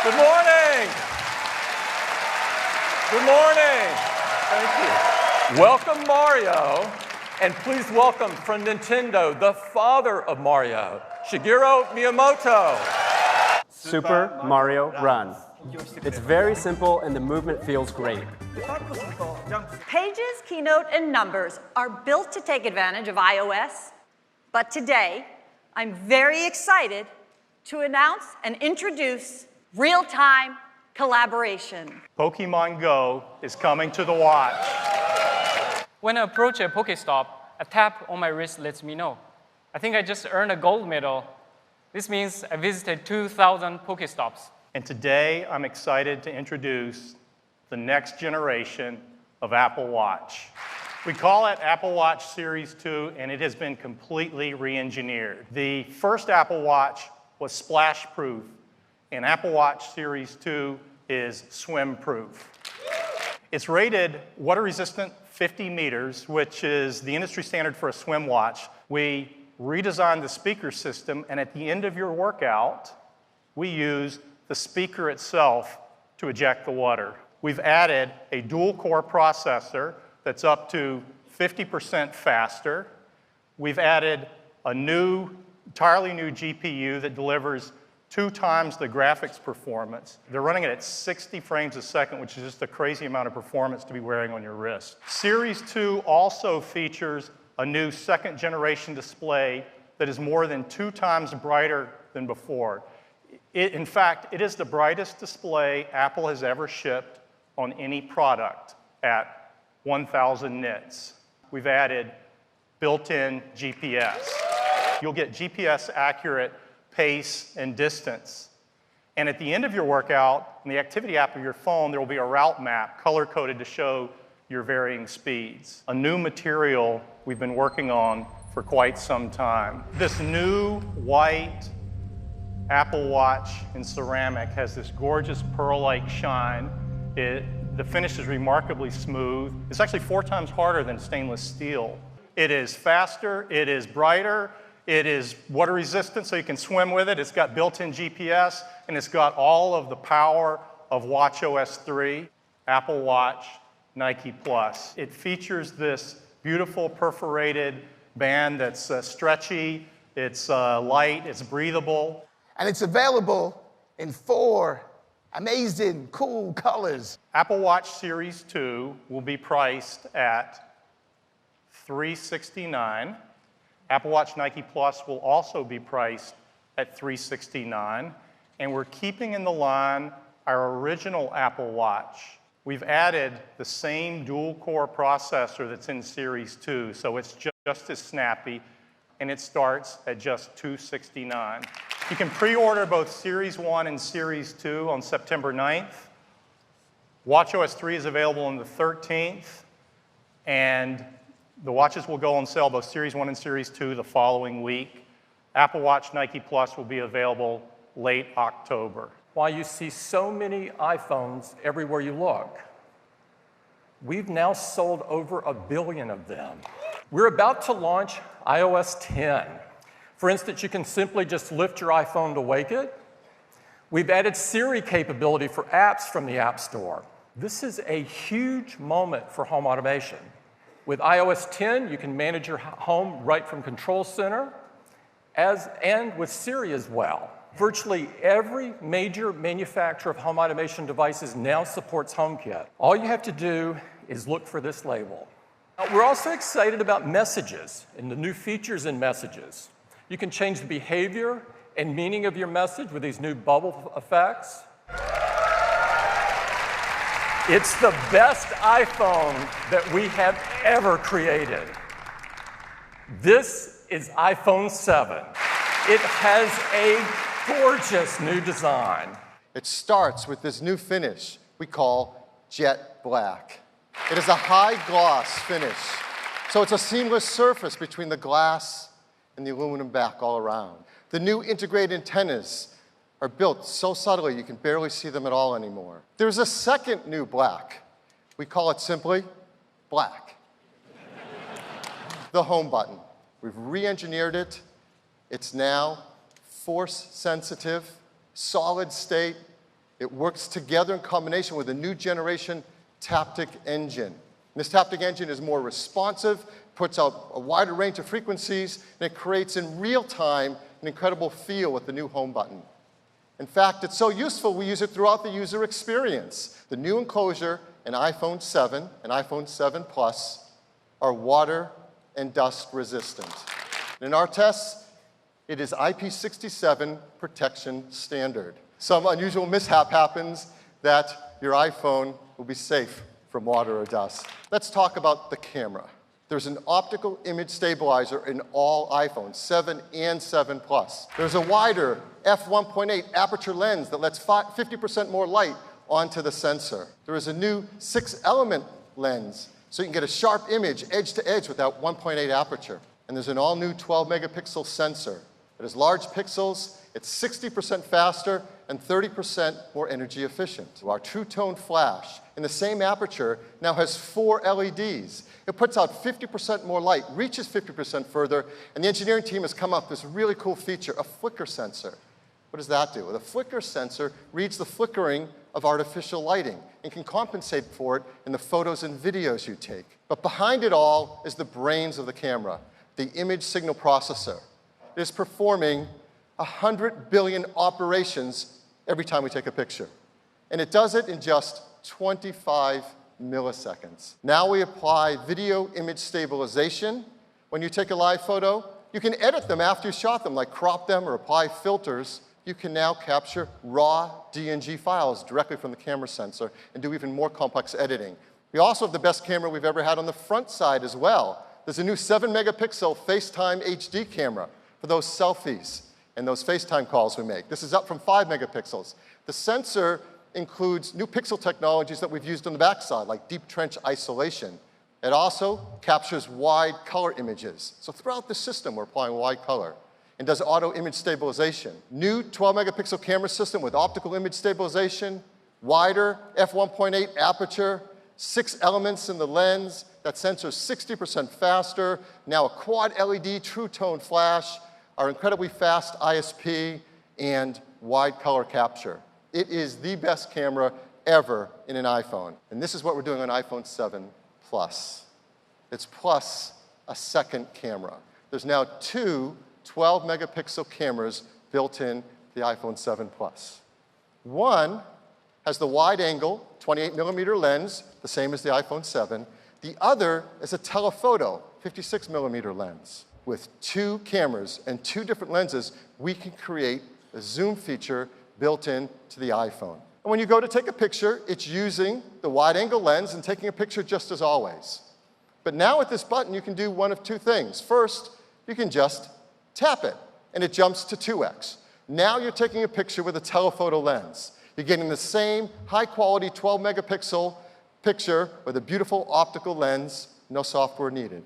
Good morning. Good morning. Thank you. Welcome, Mario. And please welcome from Nintendo, the father of Mario, Shigeru Miyamoto. Super Mario Run. It's very simple and the movement feels great. Pages, Keynote, and Numbers are built to take advantage of iOS, but today I'm very excited to announce and introduce real-time collaboration. Pokemon Go is coming to the watch. When I approach a Pokestop, a tap on my wrist lets me know. I think I just earned a gold medal. This means I visited 2,000 Pokestops. And today, I'm excited to introduce the next generation of Apple Watch. We call it Apple Watch Series 2, and it has been completely re-engineered. The first Apple Watch was splash-proof, and Apple Watch Series 2 is swim-proof. It's rated water-resistant 50 meters, which is the industry standard for a swim watch. We redesigned the speaker system, and at the end of your workout, we use the speaker itself to eject the water. We've added a dual-core processor that's up to 50% faster. We've added a entirely new GPU that delivers 2 times the graphics performance. They're running it at 60 frames a second, which is just a crazy amount of performance to be wearing on your wrist. Series 2 also features a new second-generation display that is more than 2 times brighter than before. In fact, it is the brightest display Apple has ever shipped on any product at 1,000 nits. We've added built-in GPS. You'll get GPS-accurate pace and distance. And at the end of your workout, in the activity app of your phone, there will be a route map color-coded to show your varying speeds. A new material we've been working on for quite some time. This new white Apple Watch in ceramic has this gorgeous pearl-like shine. The finish is remarkably smooth. It's actually 4 times harder than stainless steel. It is faster, it is brighter, it is water resistant so you can swim with it. It's got built-in GPS, and it's got all of the power of watchOS 3, Apple Watch, Nike Plus. It features this beautiful perforated band that's stretchy, it's light, it's breathable. And it's available in 4 amazing, cool colors. Apple Watch Series 2 will be priced at $369. Apple Watch Nike Plus will also be priced at $369. And we're keeping in the line our original Apple Watch. We've added the same dual-core processor that's in Series 2, so it's just as snappy, and it starts at just $269. You can pre-order both Series 1 and Series 2 on September 9th. watchOS 3 is available on the 13th, and the watches will go on sale, both Series 1 and Series 2, the following week. Apple Watch Nike Plus will be available late October. Why you see so many iPhones everywhere you look. We've now sold over 1 billion of them. We're about to launch iOS 10. For instance, you can simply just lift your iPhone to wake it. We've added Siri capability for apps from the App Store. This is a huge moment for home automation. With iOS 10, you can manage your home right from Control Center, and with Siri as well. Virtually every major manufacturer of home automation devices now supports HomeKit. All you have to do is look for this label. We're also excited about messages and the new features in messages. You can change the behavior and meaning of your message with these new bubble effects. It's the best iPhone that we have ever created. This is iPhone 7. It has a gorgeous new design. It starts with this new finish we call Jet Black. It is a high gloss finish, so it's a seamless surface between the glass and the aluminum back all around. The new integrated antennas are built so subtly you can barely see them at all anymore. There's a second new black. We call it simply black. The home button. We've re-engineered it. It's now force sensitive, solid state, It works together in combination with a new generation Taptic engine. This Taptic engine is more responsive, puts out a wider range of frequencies, and it creates in real time an incredible feel with the new home button. In fact, it's so useful we use it throughout the user experience. The new enclosure in iPhone 7 and iPhone 7 Plus are water and dust resistant. In our tests, it is IP67 protection standard. Some unusual mishap happens that your iPhone will be safe from water or dust. Let's talk about the camera. There's an optical image stabilizer in all iPhones, 7 and 7 Plus. There's a wider f1.8 aperture lens that lets 50% more light onto the sensor. There is a new 6-element lens, so you can get a sharp image edge to edge with that 1.8 aperture. And there's an all-new 12-megapixel sensor. It has large pixels, it's 60% faster, and 30% more energy efficient. Our True Tone flash in the same aperture now has 4 LEDs. It puts out 50% more light, reaches 50% further, and the engineering team has come up with this really cool feature, a flicker sensor. What does that do? Well, the flicker sensor reads the flickering of artificial lighting and can compensate for it in the photos and videos you take. But behind it all is the brains of the camera, the image signal processor. It is performing 100 billion operations every time we take a picture. And it does it in just 25 milliseconds. Now we apply video image stabilization. When you take a live photo, you can edit them after you shot them, like crop them or apply filters. You can now capture raw DNG files directly from the camera sensor and do even more complex editing. We also have the best camera we've ever had on the front side as well. There's a new 7-megapixel FaceTime HD camera for those selfies and those FaceTime calls we make. This is up from 5 megapixels. The sensor includes new pixel technologies that we've used on the backside, like deep trench isolation. It also captures wide color images. So throughout the system, we're applying wide color and does auto image stabilization. New 12-megapixel camera system with optical image stabilization, wider f1.8 aperture, 6 elements in the lens. That sensor is 60% faster. Now a quad LED True Tone flash, our incredibly fast ISP, and wide color capture. It is the best camera ever in an iPhone. And this is what we're doing on iPhone 7 Plus. It's plus a second camera. There's now 2 12-megapixel cameras built in the iPhone 7 Plus. One has the wide-angle 28-millimeter lens, the same as the iPhone 7. The other is a telephoto 56-millimeter lens. With 2 cameras and 2 different lenses, we can create a zoom feature built into the iPhone. And when you go to take a picture, it's using the wide-angle lens and taking a picture just as always. But now with this button, you can do one of 2 things. First, you can just tap it, and it jumps to 2x. Now you're taking a picture with a telephoto lens. You're getting the same high-quality 12-megapixel picture with a beautiful optical lens, no software needed.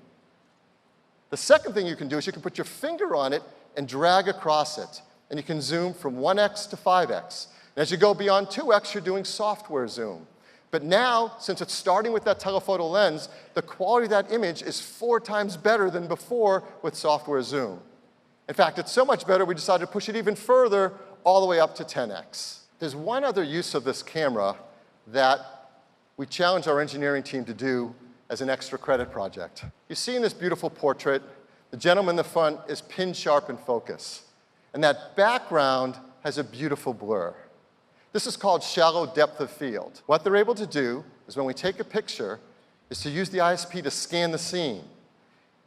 The second thing you can do is you can put your finger on it and drag across it, and you can zoom from 1x to 5x. And as you go beyond 2x, you're doing software zoom. But now, since it's starting with that telephoto lens, the quality of that image is 4 times better than before with software zoom. In fact, it's so much better, we decided to push it even further, all the way up to 10x. There's one other use of this camera that we challenge our engineering team to do as an extra credit project. You see in this beautiful portrait, the gentleman in the front is pin sharp in focus. And that background has a beautiful blur. This is called shallow depth of field. What they're able to do is when we take a picture, is to use the ISP to scan the scene,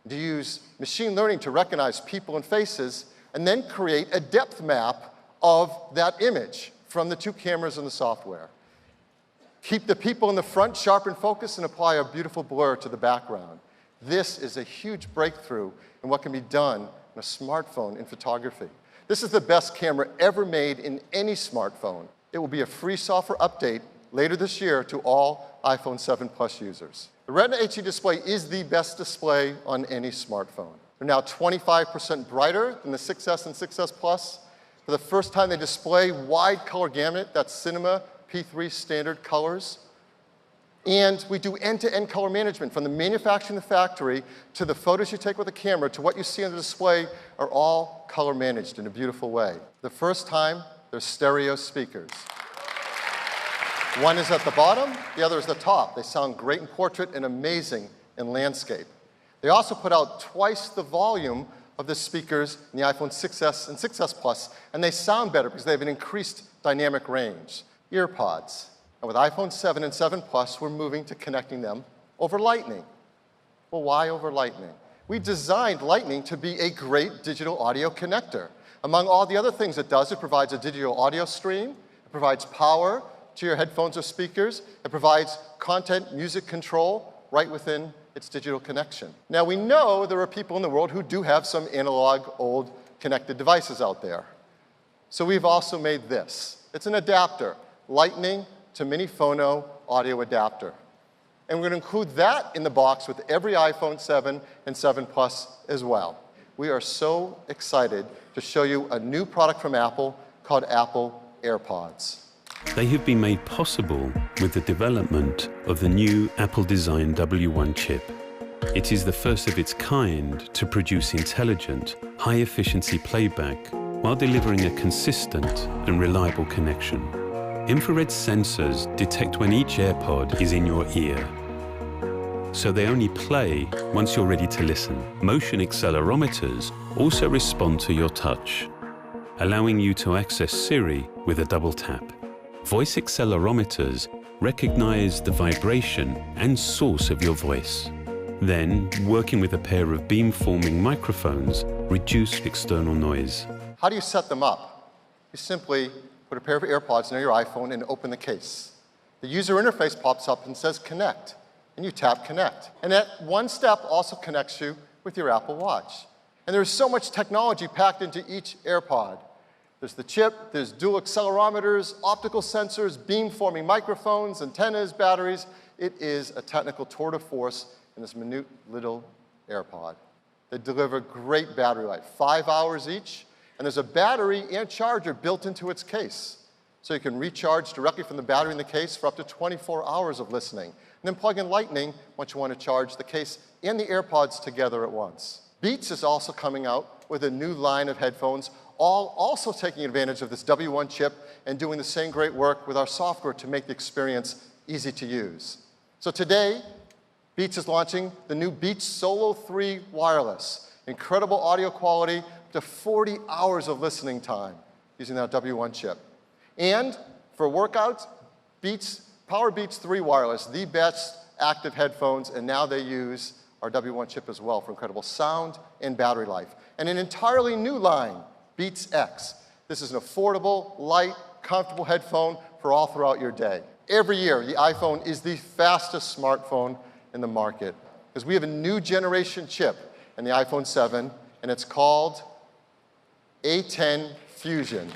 to use machine learning to recognize people and faces, and then create a depth map of that image from the 2 cameras and the software. Keep the people in the front sharp in focus and apply a beautiful blur to the background. This is a huge breakthrough in what can be done on a smartphone in photography. This is the best camera ever made in any smartphone. It will be a free software update later this year to all iPhone 7 Plus users. The Retina HD display is the best display on any smartphone. They're now 25% brighter than the 6S and 6S Plus. For the first time, they display wide color gamut, that's Cinema P3 standard colors. And we do end-to-end color management, from the manufacturing in the factory to the photos you take with the camera to what you see on the display are all color managed in a beautiful way. The first time, there's stereo speakers. One is at the bottom, the other is the top. They sound great in portrait and amazing in landscape. They also put out twice the volume of the speakers in the iPhone 6S and 6S Plus, and they sound better because they have an increased dynamic range. AirPods. And with iPhone 7 and 7 Plus, we're moving to connecting them over Lightning. Well, why over Lightning? We designed Lightning to be a great digital audio connector. Among all the other things it does, it provides a digital audio stream, it provides power to your headphones or speakers, it provides content music control right within its digital connection. Now, we know there are people in the world who do have some analog, old connected devices out there. So we've also made this. It's an adapter, Lightning to Mini Phono audio adapter. And we're going to include that in the box with every iPhone 7 and 7 Plus as well. We are so excited to show you a new product from Apple called Apple AirPods. They have been made possible with the development of the new Apple-designed W1 chip. It is the first of its kind to produce intelligent, high-efficiency playback while delivering a consistent and reliable connection. Infrared sensors detect when each AirPod is in your ear, so they only play once you're ready to listen. Motion accelerometers also respond to your touch, allowing you to access Siri with a double tap. Voice accelerometers recognize the vibration and source of your voice. Then, working with a pair of beam-forming microphones, reduce external noise. How do you set them up? You simply put a pair of AirPods near your iPhone and open the case. The user interface pops up and says connect, and you tap connect. And that one step also connects you with your Apple Watch. And there's so much technology packed into each AirPod. There's the chip, there's dual accelerometers, optical sensors, beam-forming microphones, antennas, batteries. It is a technical tour de force in this minute little AirPod. They deliver great battery life, 5 hours each, and there's a battery and charger built into its case. So you can recharge directly from the battery in the case for up to 24 hours of listening. And then plug in Lightning once you want to charge the case and the AirPods together at once. Beats is also coming out with a new line of headphones, all also taking advantage of this W1 chip and doing the same great work with our software to make the experience easy to use. So today, Beats is launching the new Beats Solo 3 Wireless. Incredible audio quality, up to 40 hours of listening time using that W1 chip. And for workouts, Power Beats 3 Wireless, the best active headphones, and now they use our W1 chip as well for incredible sound and battery life. And an entirely new line, Beats X. This is an affordable, light, comfortable headphone for all throughout your day. Every year, the iPhone is the fastest smartphone in the market because we have a new generation chip in the iPhone 7, and it's called A10 Fusion.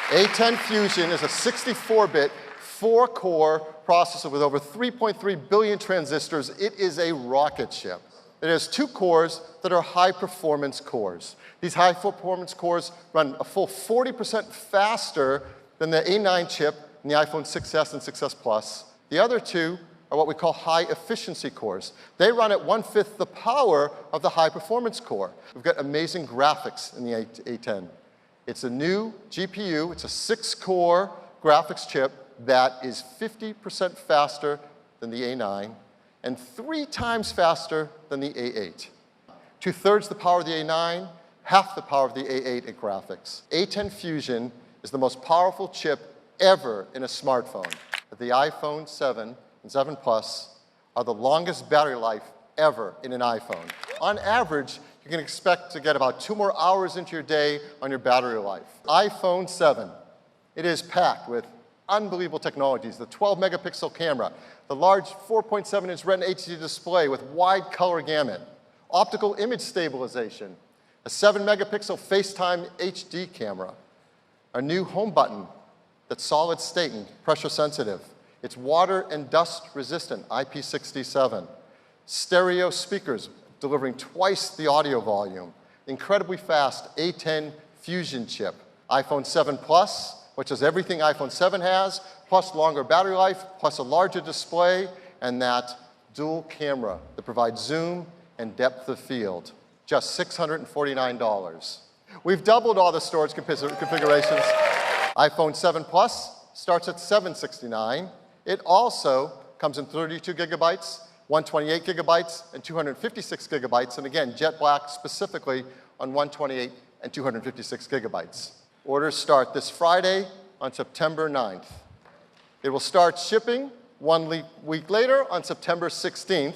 A10 Fusion is a 64-bit, 4-core processor with over 3.3 billion transistors. It is a rocket ship. It has 2 cores that are high-performance cores. These high-performance cores run a full 40% faster than the A9 chip in the iPhone 6S and 6S Plus. The other 2 are what we call high-efficiency cores. They run at 1/5 the power of the high-performance core. We've got amazing graphics in the A10. It's a new GPU. It's a 6-core graphics chip that is 50% faster than the A9 and 3 times faster than the A8. 2/3 the power of the A9, half the power of the A8 at graphics. A10 Fusion is the most powerful chip ever in a smartphone. The iPhone 7 and 7 Plus are the longest battery life ever in an iPhone. On average, you can expect to get about 2 more hours into your day on your battery life. iPhone 7, it is packed with unbelievable technologies. The 12-megapixel camera, the large 4.7-inch Retina HD display with wide color gamut, optical image stabilization, a 7-megapixel FaceTime HD camera, a new home button that's solid state and pressure sensitive. It's water and dust resistant, IP67. Stereo speakers delivering twice the audio volume. Incredibly fast A10 Fusion chip. iPhone 7 Plus, which is everything iPhone 7 has, plus longer battery life, plus a larger display, and that dual camera that provides zoom and depth of field. Just $649. We've doubled all the storage configurations. iPhone 7 Plus starts at $769, It also comes in 32 gigabytes, 128 gigabytes, and 256 gigabytes, and again, jet black specifically on 128 and 256 gigabytes. Orders start this Friday on September 9th. It will start shipping 1 week later on September 16th,